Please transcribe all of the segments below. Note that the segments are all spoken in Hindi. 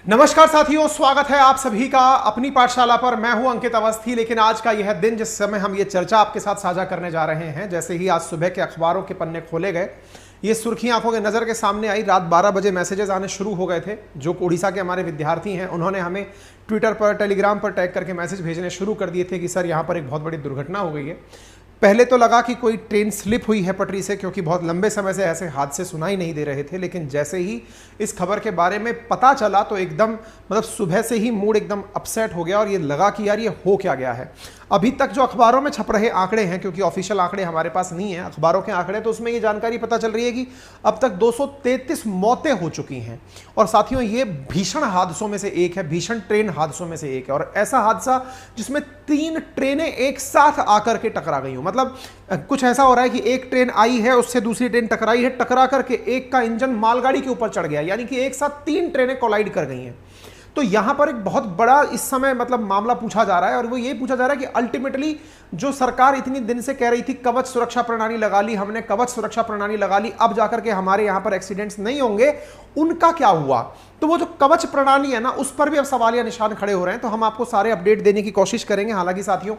नमस्कार साथियों, स्वागत है आप सभी का अपनी पाठशाला पर। मैं हूं अंकित अवस्थी। लेकिन आज का यह दिन जिस समय हम ये चर्चा आपके साथ साझा करने जा रहे हैं, जैसे ही आज सुबह के अखबारों के पन्ने खोले गए, ये सुर्खियां आंखों के नजर के सामने आई। रात 12 बजे मैसेजेस आने शुरू हो गए थे। जो उड़ीसा के हमारे विद्यार्थी हैं, उन्होंने हमें ट्विटर पर, टेलीग्राम पर टैग करके मैसेज भेजने शुरू कर दिए थे कि सर यहाँ पर एक बहुत बड़ी दुर्घटना हो गई है। पहले तो लगा कि कोई ट्रेन स्लिप हुई है पटरी से, क्योंकि बहुत लंबे समय से ऐसे हादसे सुनाई नहीं दे रहे थे। लेकिन जैसे ही इस खबर के बारे में पता चला तो एकदम सुबह से ही मूड एकदम अपसेट हो गया और ये लगा कि यार ये हो क्या गया है। अभी तक जो अखबारों में छप रहे आंकड़े हैं, क्योंकि ऑफिशियल आंकड़े हमारे पास नहीं है, अखबारों के आंकड़े, तो उसमें ये जानकारी पता चल रही है कि अब तक 233 मौतें हो चुकी हैं। और साथियों, ये भीषण हादसों में से एक है, भीषण ट्रेन हादसों में से एक है। और ऐसा हादसा जिसमें 3 ट्रेनें एक साथ आकर के टकरा गई हो। मतलब कुछ ऐसा हो रहा है कि एक ट्रेन आई है, उससे दूसरी ट्रेन टकराई है, टकरा करके एक का इंजन मालगाड़ी के ऊपर चढ़ गया, यानी कि एक साथ 3 ट्रेनें कोलाइड कर गई हैं। तो यहां पर एक बहुत बड़ा इस समय मामला पूछा जा रहा है, और वो ये पूछा जा रहा है कि अल्टीमेटली जो सरकार इतनी दिन से कह रही थी कवच सुरक्षा प्रणाली लगा ली, हमने कवच सुरक्षा प्रणाली लगा ली, अब जाकर के हमारे यहां पर एक्सीडेंट्स नहीं होंगे, उनका क्या हुआ? तो वो जो कवच प्रणाली है ना, उस पर भी अब सवालिया निशान खड़े हो रहे हैं। तो हम आपको सारे अपडेट देने की कोशिश करेंगे। हालांकि साथियों,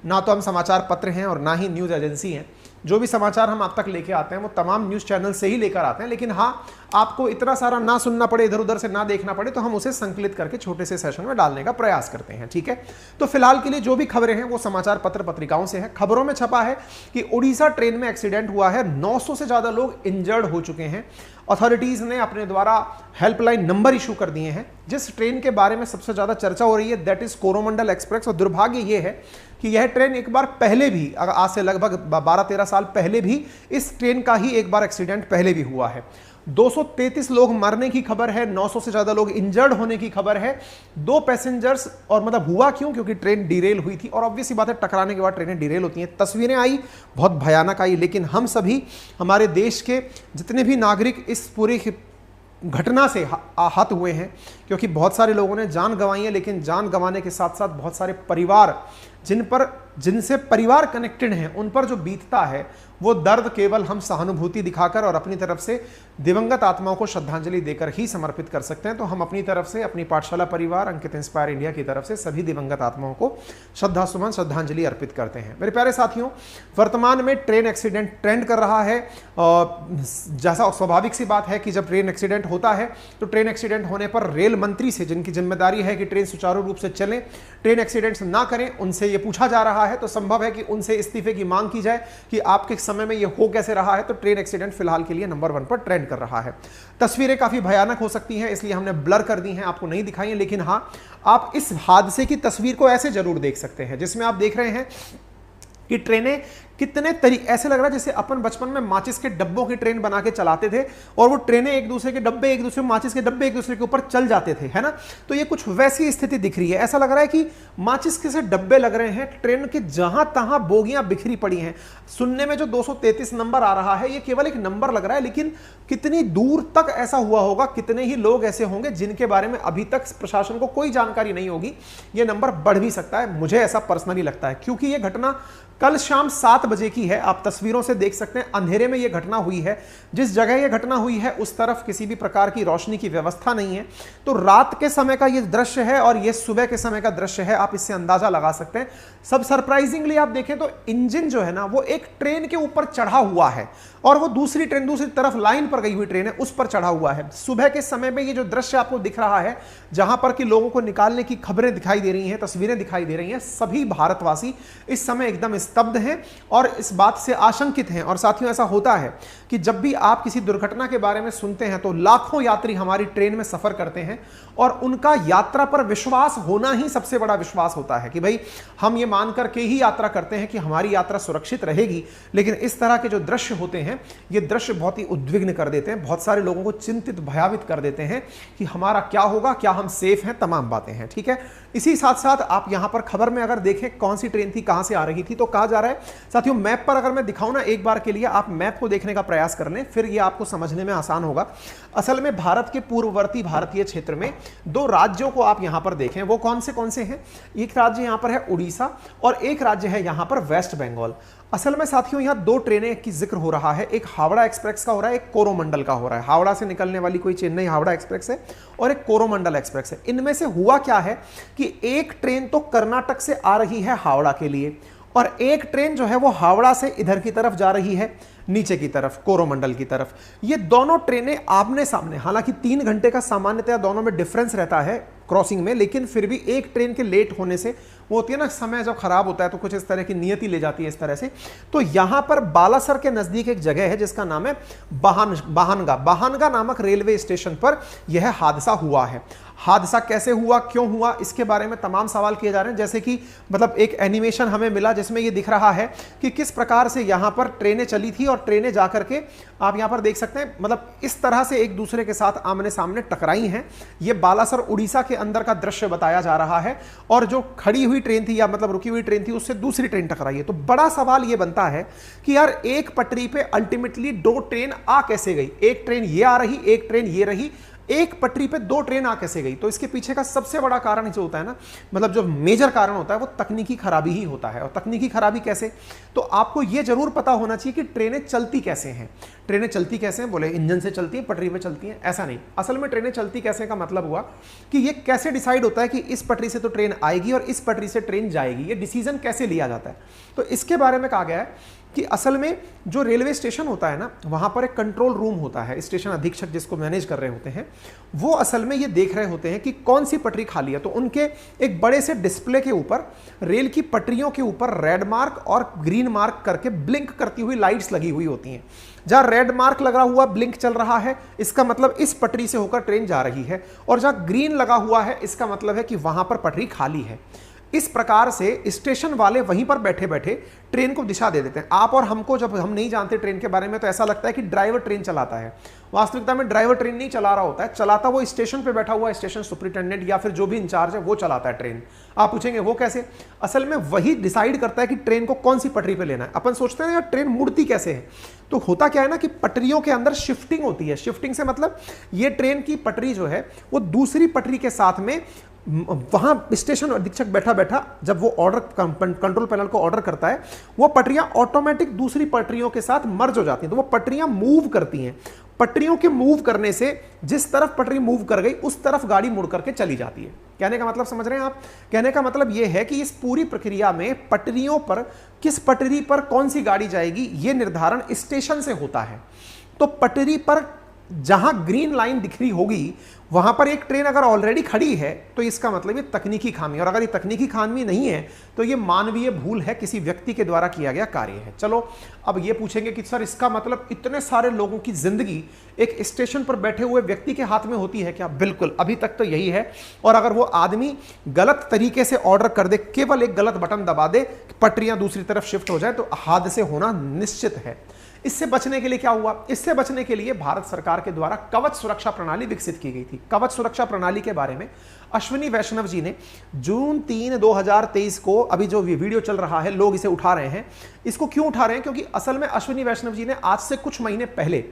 ना तो हम समाचार पत्र हैं और ना ही न्यूज एजेंसी हैं। जो भी समाचार हम आप तक लेके आते हैं वो तमाम न्यूज चैनल से ही लेकर आते हैं। लेकिन हाँ, आपको इतना सारा ना सुनना पड़े, इधर उधर से ना देखना पड़े, तो हम उसे संकलित करके छोटे से सेशन में डालने का प्रयास करते हैं। ठीक है, तो फिलहाल के लिए जो भी खबरें हैं वो समाचार पत्र पत्रिकाओं से है। खबरों में छपा है कि उड़ीसा ट्रेन में एक्सीडेंट हुआ है, 900 से ज्यादा लोग इंजर्ड हो चुके हैं। अथॉरिटीज ने अपने द्वारा हेल्पलाइन नंबर इशू कर दिए हैं। जिस ट्रेन के बारे में सबसे ज्यादा चर्चा हो रही है दैट इज कोरोमंडल एक्सप्रेस। और दुर्भाग्य यह है कि यह ट्रेन एक बार पहले भी, आज से लगभग 12-13 साल पहले भी, इस ट्रेन का ही एक बार एक्सीडेंट पहले भी हुआ है। 233 लोग मरने की खबर है, 900 से ज्यादा लोग इंजर्ड होने की खबर है। 2 पैसेंजर्स, और हुआ क्यों? क्योंकि ट्रेन डिरेल हुई थी। और ऑब्वियस बात है, टकराने के बाद ट्रेनें डिरेल होती हैं। तस्वीरें आई, बहुत भयानक आई। लेकिन हम सभी, हमारे देश के जितने भी नागरिक इस पूरी घटना से आहत हुए हैं, क्योंकि बहुत सारे लोगों ने जान गंवाई है। लेकिन जान गंवाने के साथ साथ बहुत सारे परिवार, जिनसे परिवार कनेक्टेड हैं, उन पर जो बीतता है वो दर्द केवल हम सहानुभूति दिखाकर और अपनी तरफ से दिवंगत आत्माओं को श्रद्धांजलि देकर ही समर्पित कर सकते हैं। तो हम अपनी तरफ से, अपनी पाठशाला परिवार, अंकित इंस्पायर इंडिया की तरफ से सभी दिवंगत आत्माओं को श्रद्धासुमन, श्रद्धांजलि अर्पित करते हैं। मेरे प्यारे साथियों, वर्तमान में ट्रेन एक्सीडेंट ट्रेंड कर रहा है। जैसा स्वाभाविक सी बात है कि जब ट्रेन एक्सीडेंट होता है तो ट्रेन एक्सीडेंट होने पर रेल मंत्री से, जिनकी जिम्मेदारी है कि ट्रेन सुचारू रूप से चले, ट्रेन एक्सीडेंट्स ना करें, उनसे यह पूछा जा रहा है। तो संभव है कि उनसे इस्तीफे की मांग की जाए कि आपके समय में यह हो कैसे रहा है। तो ट्रेन एक्सीडेंट फिलहाल के लिए नंबर 1 पर ट्रेंड कर रहा है। तस्वीरें काफी भयानक हो सकती हैं, इसलिए हमने ब्लर कर दी हैं, आपको नहीं दिखाई हैं। लेकिन हाँ, आप इस हादसे की तस्वीर को ऐसे जरूर देख सकते हैं, जिसमें आप देख रहे हैं कि ट्रेनें कितने ऐसे लग रहा है जैसे अपन बचपन में माचिस के डब्बों की ट्रेन बना के चलाते थे, और वो ट्रेनें एक दूसरे के डब्बे, एक दूसरे माचिस के डब्बे एक दूसरे के ऊपर चल जाते थे, है ना। तो ये कुछ वैसी स्थिति दिख रही है। ऐसा लग रहा है कि माचिस के से डब्बे लग रहे हैं, ट्रेन के जहां तहां बोगियां बिखरी पड़ी हैं। सुनने में जो 233 नंबर आ रहा है, ये केवल एक नंबर लग रहा है, लेकिन कितनी दूर तक ऐसा हुआ होगा, कितने ही लोग ऐसे होंगे जिनके बारे में अभी तक प्रशासन को कोई जानकारी नहीं होगी। ये नंबर बढ़ भी सकता है, मुझे ऐसा पर्सनली लगता है, क्योंकि ये घटना कल शाम 7 बजे की है। आप तस्वीरों से देख सकते हैं, अंधेरे में यह घटना हुई है। जिस जगह यह घटना हुई है उस तरफ किसी भी प्रकार की रोशनी की व्यवस्था नहीं है। तो रात के समय का यह दृश्य है और यह सुबह के समय का दृश्य है, आप इससे अंदाजा लगा सकते हैं। सब सरप्राइजिंगली आप देखें तो इंजन जो है ना, वो एक ट्रेन के ऊपर चढ़ा हुआ है, और वो दूसरी ट्रेन, दूसरी तरफ लाइन पर गई हुई ट्रेन है, उस पर चढ़ा हुआ है। सुबह के समय में ये जो दृश्य आपको दिख रहा है, जहां पर कि लोगों को निकालने की खबरें दिखाई दे रही हैं, तस्वीरें दिखाई दे रही हैं, सभी भारतवासी इस समय एकदम स्तब्ध हैं और इस बात से आशंकित हैं। और साथियों, ऐसा होता है कि जब भी आप किसी दुर्घटना के बारे में सुनते हैं तो लाखों यात्री हमारी ट्रेन में सफर करते हैं, और उनका यात्रा पर विश्वास होना ही सबसे बड़ा विश्वास होता है कि भाई हम ये मान करके ही यात्रा करते हैं कि हमारी यात्रा सुरक्षित रहेगी। लेकिन इस तरह के जो दृश्य होते हैं, ये दृश्य बहुत ही उद्विग्न कर देते हैं, बहुत सारे लोगों को चिंतित, भयावित कर देते हैं कि हमारा क्या होगा, क्या हम सेफ हैं, तमाम बातें हैं। ठीक है, इसी साथ साथ आप यहां पर खबर में अगर देखें कौन सी ट्रेन थी, कहां से आ रही थी, तो कहा जा रहा है साथियों, मैप पर अगर मैं दिखाऊं ना एक बार के लिए, आप मैप को देखने का प्रयास कर लें, फिर यह आपको समझने में आसान होगा। असल में भारत के पूर्ववर्ती भारतीय क्षेत्र में दो राज्यों को आप यहां पर देखें, वो कौन से हैं। एक राज्य यहां पर है उड़ीसा और एक राज्य है यहां पर वेस्ट बंगाल। असल में साथियों यहां दो ट्रेनें की जिक्र हो रहा है, एक हावड़ा एक्सप्रेस का हो रहा है, एक कोरोमंडल का हो रहा है। हावड़ा से निकलने वाली कोई चेन्नई हावड़ा एक्सप्रेस है और एक कोरोमंडल एक्सप्रेस है। इनमें से हुआ क्या है कि एक ट्रेन तो कर्नाटक से आ रही है हावड़ा के लिए, और एक ट्रेन जो है वो हावड़ा से इधर की तरफ जा रही है, नीचे की तरफ, कोरोमंडल की तरफ। ये दोनों ट्रेनें आमने सामने, हालांकि 3 घंटे का सामान्यतः दोनों में डिफरेंस रहता है क्रॉसिंग में, लेकिन फिर भी एक ट्रेन के लेट होने से वो होती है ना, समय जब खराब होता है तो कुछ इस तरह की नियति ले जाती है इस तरह से। तो यहां पर बालासर के नजदीक एक जगह है जिसका नाम है बाहनगा नामक रेलवे स्टेशन पर यह हादसा हुआ है। हादसा कैसे हुआ, क्यों हुआ, इसके बारे में तमाम सवाल किए जा रहे हैं। जैसे कि मतलब एक एनिमेशन हमें मिला जिसमें यह दिख रहा है कि किस प्रकार से यहां पर ट्रेनें चली थी और ट्रेनें जाकर के आप यहां पर देख सकते हैं, मतलब इस तरह से एक दूसरे के साथ आमने सामने टकराई हैं। यह बालासर उड़ीसा के अंदर का दृश्य बताया जा रहा है, और जो खड़ी हुई ट्रेन थी या मतलब रुकी हुई ट्रेन थी उससे दूसरी ट्रेन टकराई है। तो बड़ा सवाल यह बनता है कि यार एक पटरी पे अल्टीमेटली दो ट्रेन आ कैसे गई, एक ट्रेन ये आ रही, एक ट्रेन ये रही, एक पटरी पे दो ट्रेन आ कैसे गई। तो इसके पीछे का सबसे बड़ा कारण जो होता है ना, मतलब जो मेजर कारण होता है वो तकनीकी खराबी ही होता है। और तकनीकी खराबी कैसे, तो आपको यह जरूर पता होना चाहिए कि ट्रेनें चलती कैसे हैं। ट्रेनें चलती कैसे हैं, बोले इंजन से चलती है, पटरी पे चलती हैं, ऐसा नहीं। असल में ट्रेनें चलती कैसे का मतलब हुआ कि ये कैसे डिसाइड होता है कि इस पटरी से तो ट्रेन आएगी और इस पटरी से ट्रेन जाएगी, ये डिसीजन कैसे लिया जाता है। तो इसके बारे में कहा गया है कि असल में जो रेलवे स्टेशन होता है ना, वहां पर एक कंट्रोल रूम होता है, स्टेशन अधीक्षक जिसको मैनेज कर रहे होते हैं, वो असल में ये देख रहे होते हैं कि कौन सी पटरी खाली है। तो उनके एक बड़े से डिस्प्ले के ऊपर, रेल की पटरियों के ऊपर रेड मार्क और ग्रीन मार्क करके ब्लिंक करती हुई लाइट्स लगी हुई होती हैं। जहां रेड मार्क लगा हुआ ब्लिंक चल रहा है, इसका मतलब इस पटरी से होकर ट्रेन जा रही है, और जहां ग्रीन लगा हुआ है इसका मतलब है कि वहां पर पटरी खाली है। इस प्रकार से स्टेशन वाले वहीं पर बैठे बैठे ट्रेन को दिशा दे देते हैं। आप और हमको, जब हम नहीं जानते ट्रेन के बारे में, तो ऐसा लगता है कि ड्राइवर ट्रेन चलाता है। वास्तविकता में ड्राइवर ट्रेन नहीं चला रहा होता है, चलाता वो स्टेशन पे बैठा हुआ स्टेशन सुपरिटेंडेंट या फिर जो भी इंचार्ज है वो चलाता है ट्रेन। आप पूछेंगे वो कैसे, असल में वही डिसाइड करता है कि ट्रेन को कौन सी पटरी पे लेना है। अपन सोचते हैं यार ट्रेन मुड़ती कैसे है, तो होता क्या है ना कि पटरियों के अंदर शिफ्टिंग होती है। शिफ्टिंग से मतलब ये ट्रेन की पटरी जो है वो दूसरी पटरी के साथ में, वहां स्टेशन अधीक्षक बैठा बैठा जब वो ऑर्डर कंट्रोल पैनल को ऑर्डर करता है, वो पटरियां ऑटोमेटिक दूसरी पटरियों के साथ मर्ज हो जाती हैं। तो वो पटरियां मूव करती हैं। पटरियों के मूव करने से जिस तरफ पटरी मूव कर गई उस तरफ गाड़ी मुड़ करके चली जाती है। कहने का मतलब समझ रहे हैं आप, कहने का मतलब यह है कि इस पूरी प्रक्रिया में पटरियों पर, किस पटरी पर कौन सी गाड़ी जाएगी, यह निर्धारण स्टेशन से होता है। तो पटरी पर जहां ग्रीन लाइन दिख रही होगी वहां पर एक ट्रेन अगर ऑलरेडी खड़ी है तो इसका मतलब ये तकनीकी खामी, और अगर ये तकनीकी खामी नहीं है तो ये मानवीय भूल है, किसी व्यक्ति के द्वारा किया गया कार्य है। चलो अब ये पूछेंगे कि सर इसका मतलब इतने सारे लोगों की जिंदगी एक स्टेशन पर बैठे हुए व्यक्ति के हाथ में होती है क्या? बिल्कुल, अभी तक तो यही है। और अगर वो आदमी गलत तरीके से ऑर्डर कर दे, केवल एक गलत बटन दबा दे, पटरियां दूसरी तरफ शिफ्ट हो जाए, तो हादसे होना निश्चित है। इससे बचने के लिए क्या हुआ? इससे बचने के लिए भारत सरकार के द्वारा कवच सुरक्षा प्रणाली विकसित की गई थी। कवच सुरक्षा प्रणाली के बारे में अश्विनी वैष्णव जी ने जून 3, 2023 को, अभी जो वीडियो चल रहा है लोग इसे उठा रहे हैं, इसको क्यों उठा रहे हैं? क्योंकि असल में अश्विनी वैष्णव जी ने आज से कुछ महीने पहले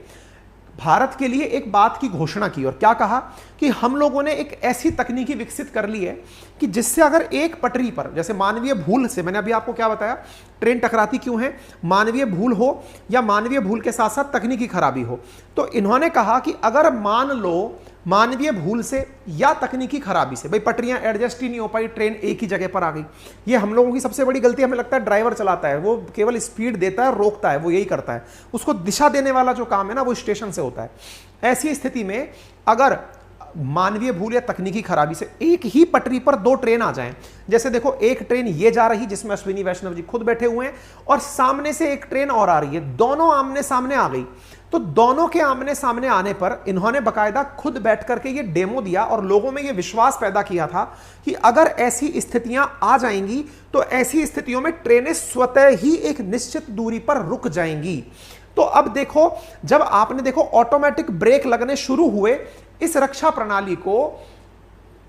भारत के लिए एक बात की घोषणा की, और क्या कहा कि हम लोगों ने एक ऐसी तकनीकी विकसित कर ली है कि जिससे अगर एक पटरी पर, जैसे मानवीय भूल से, मैंने अभी आपको क्या बताया, ट्रेन टकराती क्यों है, मानवीय भूल हो या मानवीय भूल के साथ साथ तकनीकी खराबी हो, तो इन्होंने कहा कि अगर मान लो मानवीय भूल से या तकनीकी खराबी से भाई पटरियां एडजस्ट ही नहीं हो पाई, ट्रेन एक ही जगह पर आ गई। ये हम लोगों की सबसे बड़ी गलती, हमें लगता है ड्राइवर चलाता है, वो केवल स्पीड देता है, रोकता है, वो यही करता है। उसको दिशा देने वाला जो काम है ना वो स्टेशन से होता है। ऐसी स्थिति में अगर मानवीय भूल या तकनीकी खराबी से एक ही पटरी पर दो ट्रेन आ जाएं, जैसे देखो एक ट्रेन ये जा रही जिसमें अश्विनी वैष्णव जी खुद बैठे हुए हैं, और सामने से एक ट्रेन और आ रही है, दोनों आमने सामने आ गई, तो दोनों के आमने सामने आने पर इन्होंने बकायदा खुद बैठ करके ये डेमो दिया और लोगों में ये विश्वास पैदा किया था कि अगर ऐसी स्थितियां आ जाएंगी तो ऐसी स्थितियों में ट्रेनें स्वतः ही एक निश्चित दूरी पर रुक जाएंगी। तो अब देखो, जब आपने देखो ऑटोमेटिक ब्रेक लगने शुरू हुए, इस रक्षा प्रणाली को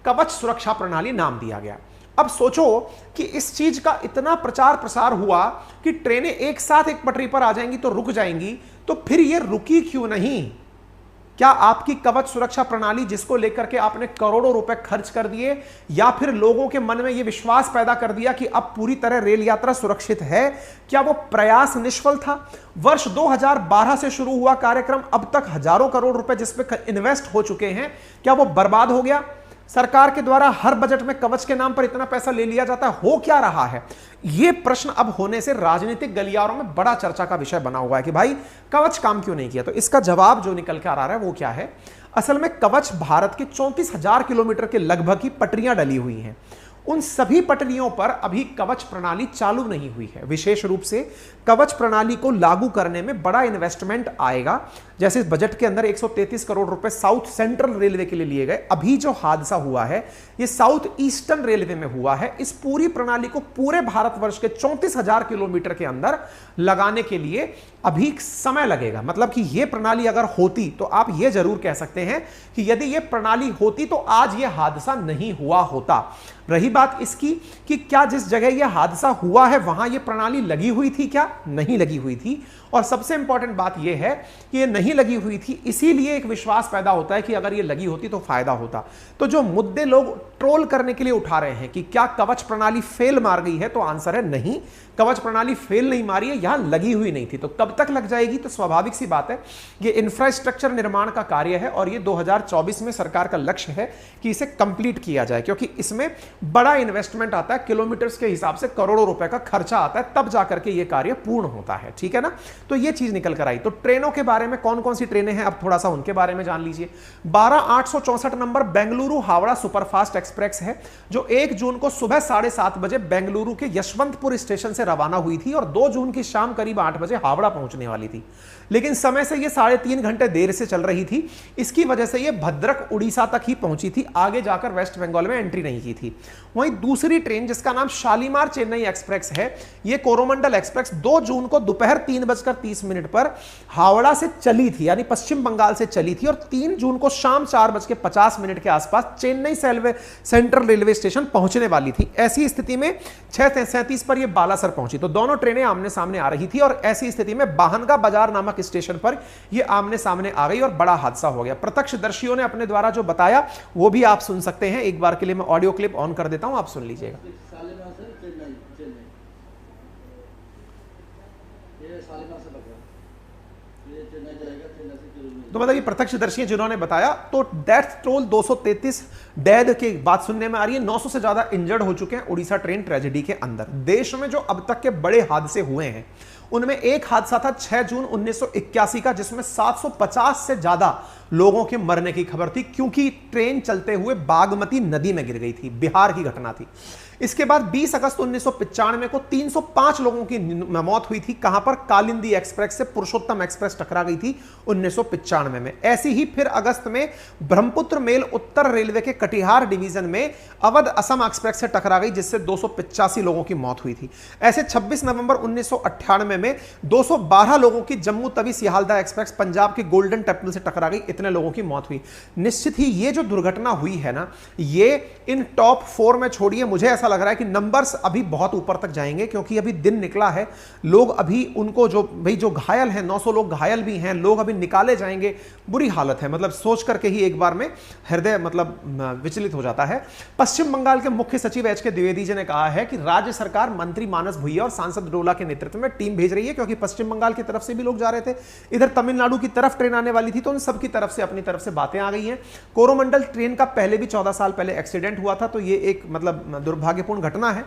कवच सुरक्षा प्रणाली नाम दिया गया। अब सोचो कि इस चीज का इतना प्रचार प्रसार हुआ कि ट्रेनें एक साथ एक पटरी पर आ जाएंगी तो रुक जाएंगी, तो फिर ये रुकी क्यों नहीं? क्या आपकी कवच सुरक्षा प्रणाली, जिसको लेकर के आपने करोड़ों रुपए खर्च कर दिए, या फिर लोगों के मन में यह विश्वास पैदा कर दिया कि अब पूरी तरह रेल यात्रा सुरक्षित है, क्या वो प्रयास निष्फल था? वर्ष 2012 से शुरू हुआ कार्यक्रम, अब तक हजारों करोड़ रुपए जिस पे इन्वेस्ट हो चुके हैं, क्या वो बर्बाद हो गया? सरकार के द्वारा हर बजट में कवच के नाम पर इतना पैसा ले लिया जाता है, हो क्या रहा है? यह प्रश्न अब होने से राजनीतिक गलियारों में बड़ा चर्चा का विषय बना हुआ है कि भाई कवच काम क्यों नहीं किया। तो इसका जवाब जो निकल के आ रहा है वो क्या है? असल में कवच भारत के 34,000 किलोमीटर के लगभग की पटरियां डली हुई हैं। उन सभी पटरियों पर अभी कवच प्रणाली चालू नहीं हुई है। विशेष रूप से कवच प्रणाली को लागू करने में बड़ा इन्वेस्टमेंट आएगा। जैसे इस बजट के अंदर 133 करोड़ रुपए साउथ सेंट्रल रेलवे के लिए लिए गए। अभी जो हादसा हुआ है ये साउथ ईस्टर्न रेलवे में हुआ है। इस पूरी प्रणाली को पूरे भारतवर्ष के 34,000 किलोमीटर के अंदर लगाने के लिए अभी समय लगेगा। मतलब कि यह प्रणाली अगर होती तो आप यह जरूर कह सकते हैं कि यदि यह प्रणाली होती तो आज यह हादसा नहीं हुआ होता। रही बात इसकी कि क्या जिस जगह यह हादसा हुआ है वहां यह प्रणाली लगी हुई थी, क्या नहीं लगी हुई थी? और सबसे इंपॉर्टेंट बात यह है कि ये नहीं लगी हुई थी, इसीलिए एक विश्वास पैदा होता है कि अगर ये लगी होती तो फायदा होता। तो जो मुद्दे लोग ट्रोल करने के लिए उठा रहे हैं कि क्या कवच प्रणाली फेल मार गई है, तो आंसर है नहीं, कवच प्रणाली फेल नहीं मारी है, यहां लगी हुई नहीं थी। तो कब तक लग जाएगी? तो स्वाभाविक सी बात है, ये इंफ्रास्ट्रक्चर निर्माण का कार्य है और ये 2024 में सरकार का लक्ष्य है कि इसे कंप्लीट किया जाए, क्योंकि इसमें बड़ा इन्वेस्टमेंट आता है, किलोमीटर्स के हिसाब से करोड़ों रुपए का खर्चा आता है, तब जाकर के ये कार्य पूर्ण होता है। ठीक है ना? तो ये चीज निकल कर आई। तो ट्रेनों के बारे में कौन कौन सी ट्रेनें हैं, अब थोड़ा सा उनके बारे में जान लीजिए। 12,864 number Bengaluru Howrah superfast express है, जो 1 जून को सुबह 7:30 बजे बेंगलुरु के यशवंतपुर स्टेशन से रवाना हुई थी और 2 जून की शाम करीब 8 बजे हावड़ा पहुंचने वाली थी। लेकिन समय से ये 3.5 घंटे देर से चल रही थी। इसकी वजह से ये भद्रक उड़ीसा तक ही पहुंची थी, आगे जाकर वेस्ट बंगाल में एंट्री नहीं की थी। वहीं दूसरी ट्रेन जिसका नाम शालीमार चेन्नई एक्सप्रेस है, ये कोरोमंडल एक्सप्रेस 2 जून को दोपहर 3:30 पर हावड़ा से चली थी, यानी पश्चिम बंगाल से चली थी, और 3 जून को शाम 4:50 के आसपास चेन्नई सेंट्रल रेलवे स्टेशन पहुंचने वाली थी। ऐसी स्थिति में 6:37 पर यह बालासर पहुंची। तो दोनों ट्रेनें आमने सामने आ रही थी और ऐसी स्थिति में बाहनगा बाजार नामक स्टेशन पर यह आमने सामने आ गई और बड़ा हादसा हो गया। प्रत्यक्षदर्शियों ने अपने द्वारा जो बताया वो भी आप सुन सकते हैं। एक बार के लिए मैं ऑडियो क्लिप ऑन कर देता हूं, आप सुन लीजिएगा। तो मतलब ये प्रत्यक्षदर्शी जिन्होंने बताया, तो डेथ टोल 233 डेथ की बात सुनने में आ रही है। 900 से ज्यादा इंजर्ड हो चुके हैं उड़ीसा ट्रेन ट्रेजेडी के अंदर। देश में जो अब तक के बड़े हादसे हुए हैं उनमें एक हादसा था 6 जून 1981 का, जिसमें 750 से ज्यादा लोगों के मरने की खबर थी, क्योंकि ट्रेन चलते हुए बागमती नदी में गिर गई थी। बिहार की घटना थी। इसके बाद 20 अगस्त 1995 को 305 लोगों की मौत हुई थी। कहां पर? कालिंदी एक्सप्रेस से पुरुषोत्तम एक्सप्रेस टकरा गई थी 1995 में। ऐसी ही फिर अगस्त में ब्रह्मपुत्र मेल उत्तर रेलवे के कटिहार डिवीजन में अवध असम एक्सप्रेस से टकरा गई, जिससे 285 लोगों की मौत हुई थी। ऐसे 26 नवंबर 1998 में 212 लोगों की जम्मू तवी सियालदा एक्सप्रेस पंजाब के गोल्डन टेम्पल से टकरा गई, इतने लोगों की मौत हुई। निश्चित ही ये जो दुर्घटना हुई है ना, ये इन टॉप 4 में छोड़िए, मुझे ऐसा लग रहा है कि नंबर्स अभी बहुत ऊपर तक जाएंगे, क्योंकि अभी दिन निकला है। लोग अभी उनको जो घायल हैं, 900 लोग घायल भी हैं, लोग अभी निकाले जाएंगे। बुरी हालत है, मतलब सोच करके ही एक बार में हृदय मतलब विचलित हो जाता है। पश्चिम बंगाल के मुख्य सचिव एच के द्विवेदी जी ने कहा है कि राज्य सरकार मंत्री मानस भुइया और सांसद डोला के नेतृत्व में टीम भेज रही है, क्योंकि पश्चिम बंगाल की तरफ से भी लोग जा रहे थे, इधर तमिलनाडु की तरफ ट्रेन आने वाली थी, तो उन सब की तरफ से अपनी तरफ से बातें आ गई हैं। कोरोमंडल ट्रेन का पहले भी 14 साल पहले एक्सीडेंट हुआ था, तो ये एक मतलब दुर्भाग्यपूर्ण घटना है।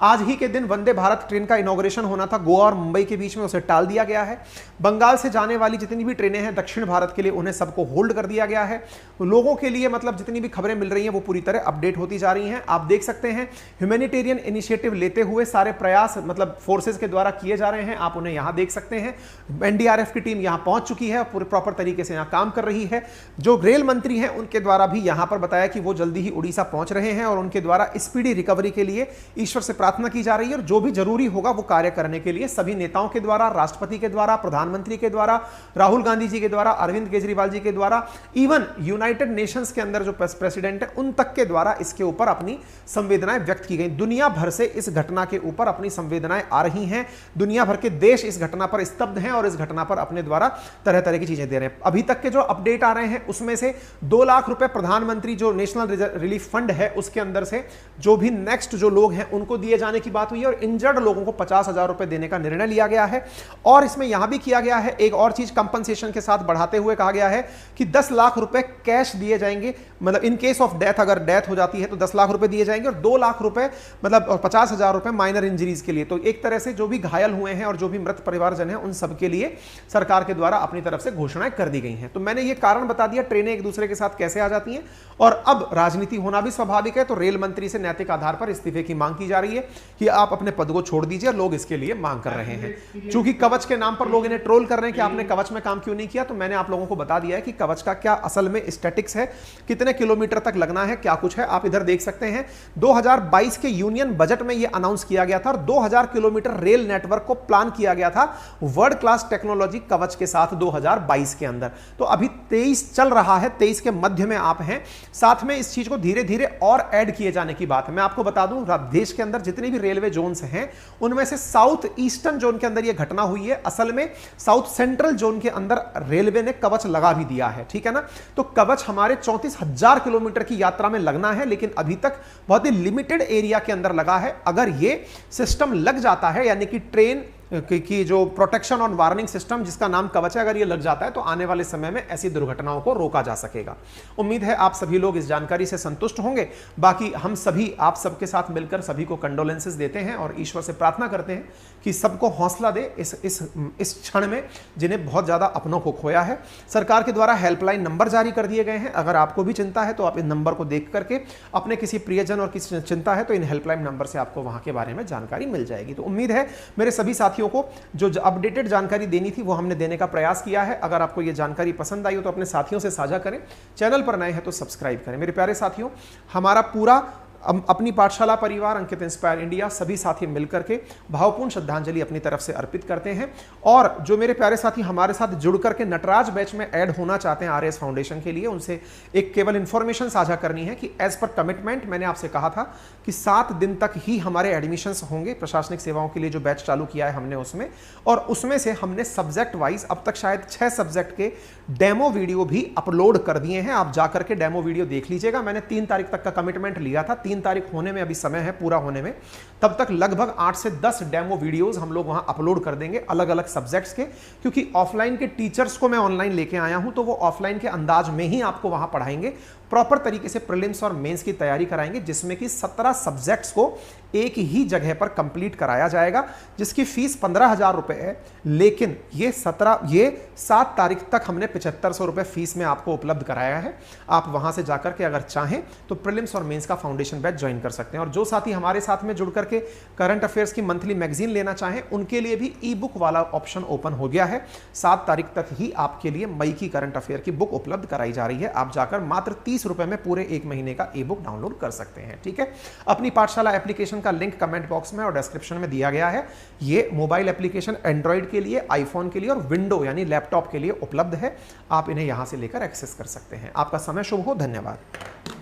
आज ही के दिन वंदे भारत ट्रेन का इनॉग्रेशन होना था गोवा और मुंबई के बीच में, उसे टाल दिया गया है। बंगाल से जाने वाली जितनी भी ट्रेनें हैं दक्षिण भारत के लिए, उन्हें सबको होल्ड कर दिया गया है। लोगों के लिए मतलब जितनी भी खबरें मिल रही हैं वो पूरी तरह अपडेट होती जा रही हैं। आप देख सकते हैं ह्यूमैनिटेरियन इनिशिएटिव लेते हुए सारे प्रयास मतलब फोर्सेस के द्वारा किए जा रहे हैं, आप उन्हें यहां देख सकते हैं। एनडीआरएफ की टीम यहां पहुंच चुकी है, पूरे प्रॉपर तरीके से यहां काम कर रही है। जो रेल मंत्री हैं उनके द्वारा भी यहां पर बताया कि वो जल्दी ही उड़ीसा पहुंच रहे हैं और उनके द्वारा स्पीडी रिकवरी के लिए ईश्वर से प्रार्थना की जा रही है और जो भी जरूरी होगा वो कार्य करने के लिए सभी नेताओं के द्वारा, राष्ट्रपति के द्वारा, प्रधानमंत्री के द्वारा, राहुल गांधी जी के द्वारा, अरविंद केजरीवाल जी के द्वारा, इवन यूनाइटेड नेशंस के अंदर जो प्रेसिडेंट है उन तक के द्वारा इसके ऊपर अपनी संवेदनाएं व्यक्त की गई। दुनिया भर से इस घटना के ऊपर अपनी संवेदनाएं आ रही हैं। दुनिया भर के देश इस घटना पर स्तब्ध हैं और इस घटना पर अपने द्वारा तरह तरह की चीजें दे रहे हैं। अभी तक के जो अपडेट आ रहे हैं उसमें से 2 लाख रुपए प्रधानमंत्री जो नेशनल रिलीफ फंड है उसके अंदर से जो भी नेक्स्ट जो लोग हैं उनको दिए जाने की बात हुई है और इंजर्ड लोगों को 50,000 रुपए देने का निर्णय लिया गया है। और इसमें यहां भी किया गया है एक और चीज, कंपनसेशन के साथ बढ़ाते हुए कहा गया है कि 10 लाख रुपए कैश दिए जाएंगे, मतलब इन केस ऑफ डेथ, अगर डेथ हो जाती है तो 10 लाख रुपए दिए जाएंगे और 2 लाख रुपए मतलब 50,000 रुपए माइनर इंजरीज के लिए। तो एक तरह से जो भी घायल हुए हैं और जो भी मृत परिवारजन है उन सबके लिए सरकार के द्वारा अपनी तरफ से घोषणाएं कर दी गई हैं। तो मैंने ये कारण बता दिया ट्रेनें एक दूसरे के साथ कैसे आ जाती हैं और अब राजनीति होना भी स्वाभाविक है। तो रेल मंत्री से नैतिक आधार पर इस्तीफे की मांग की जा रही है कि आप अपने पद को छोड़ दीजिए, लोग इसके लिए मांग कर रहे हैं। चूंकि कवच के नाम पर लोग इन्हें ट्रोल कर रहे हैं कि आपने कवच में काम क्यों नहीं किया, तो मैंने आप लोगों को बता दिया है कि कवच का क्या असल में स्टैटिक्स है, कितने किलोमीटर तक लगना है, क्या कुछ है। आप इधर देख सकते हैं 2022 के यूनियन बजट में यह अनाउंस किया गया था और 2000 किलोमीटर रेल नेटवर्क को प्लान किया गया था वर्ल्ड क्लास टेक्नोलॉजी कवच के साथ 2022 के अंदर। तो अभी 23 चल रहा है, 23 के मध्य में आप हैं। साथ में इस चीज को धीरे धीरे और ऐड किए जाने की बात है। मैं आपको बता दूं देश के अंदर जितनी भी रेलवे जोन्स हैं उनमें से साउथ ईस्टर्न जोन के अंदर यह घटना हुई है। असल में साउथ सेंट्रल जोन के अंदर रेलवे ने कवच लगा भी दिया है, ठीक है ना। तो कवच हमारे 34,000 किलोमीटर की यात्रा में लगना है, लेकिन अभी तक बहुत ही लिमिटेड एरिया के अंदर लगा है। अगर यह सिस्टम लग जाता है, यानी कि ट्रेन की जो प्रोटेक्शन और वार्निंग सिस्टम जिसका नाम कवच है, अगर ये लग जाता है तो आने वाले समय में ऐसी दुर्घटनाओं को रोका जा सकेगा। उम्मीद है आप सभी लोग इस जानकारी से संतुष्ट होंगे। बाकी हम सभी आप सबके साथ मिलकर सभी को कंडोलेंसेस देते हैं और ईश्वर से प्रार्थना करते हैं कि सबको हौसला दे इस क्षण में जिन्हें बहुत ज्यादा अपनों को खोया है। सरकार के द्वारा हेल्पलाइन नंबर जारी कर दिए गए हैं। अगर आपको भी चिंता है तो आप इन नंबर को देख करके अपने किसी प्रियजन और किसी चिंता है तो इन हेल्पलाइन नंबर से आपको वहां के बारे में जानकारी मिल जाएगी। तो उम्मीद है मेरे सभी साथियों को जो अपडेटेड जानकारी देनी थी वो हमने देने का प्रयास किया है। अगर आपको ये जानकारी पसंद आई हो तो अपने साथियों से साझा करें। चैनल पर नए हैं तो सब्सक्राइब करें। मेरे प्यारे साथियों, हमारा पूरा अपनी पाठशाला परिवार, अंकित इंस्पायर इंडिया, सभी साथी मिलकर के भावपूर्ण श्रद्धांजलि अपनी तरफ से अर्पित करते हैं। और जो मेरे प्यारे साथी हमारे साथ जुड़ करके नटराज बैच में ऐड होना चाहते हैं आरएस फाउंडेशन के लिए, उनसे एक केवल इंफॉर्मेशन साझा करनी है कि एज पर कमिटमेंट मैंने आपसे कहा था कि 7 दिन तक ही हमारे एडमिशंस होंगे प्रशासनिक सेवाओं के लिए जो बैच चालू किया है हमने उसमें, और उसमें से हमने सब्जेक्ट वाइज अब तक शायद 6 सब्जेक्ट के डेमो वीडियो भी अपलोड कर दिए हैं। आप जाकर के डेमो वीडियो देख लीजिएगा। मैंने 3 तारीख तक का कमिटमेंट लिया था, 3 तारीख होने में अभी समय है पूरा होने में, तब तक लगभग 8 से 10 डेमो वीडियोस हम लोग वहां अपलोड कर देंगे अलग अलग सब्जेक्ट्स के। क्योंकि ऑफलाइन के टीचर्स को मैं ऑनलाइन लेके आया हूं तो वो ऑफलाइन के अंदाज में ही आपको वहां पढ़ाएंगे, प्रॉपर तरीके से प्रीलिम्स और मेंस की तैयारी कराएंगे, जिसमें कि 17 सब्जेक्ट्स को एक ही जगह पर कंप्लीट कराया जाएगा, जिसकी फीस 15,000 रुपए है। लेकिन ये 7 तारीख तक हमने 7500 रुपए फीस में आपको उपलब्ध कराया है। आप वहां से जाकर के अगर चाहें तो प्रीलिम्स और मेंस का फाउंडेशन बैच ज्वाइन कर सकते हैं। और जो साथी हमारे साथ में जुड़ करके करंट अफेयर्स की मंथली मैगजीन लेना चाहें उनके लिए भी ई बुक वाला ऑप्शन ओपन हो गया है। 7 तारीख तक ही आपके लिए मई की करंट अफेयर की बुक उपलब्ध कराई जा रही है। आप जाकर मात्र 30 रुपए में पूरे 1 महीने का ई बुक डाउनलोड कर सकते हैं, ठीक है। अपनी पाठशाला एप्लीकेशन का लिंक कमेंट बॉक्स में और डिस्क्रिप्शन में दिया गया है। ये मोबाइल एप्लीकेशन एंड्रॉइड के लिए, आईफोन के लिए और विंडो यानी लैपटॉप के लिए उपलब्ध है। आप इन्हें यहां से लेकर एक्सेस कर सकते हैं। आपका समय शुभ हो। धन्यवाद।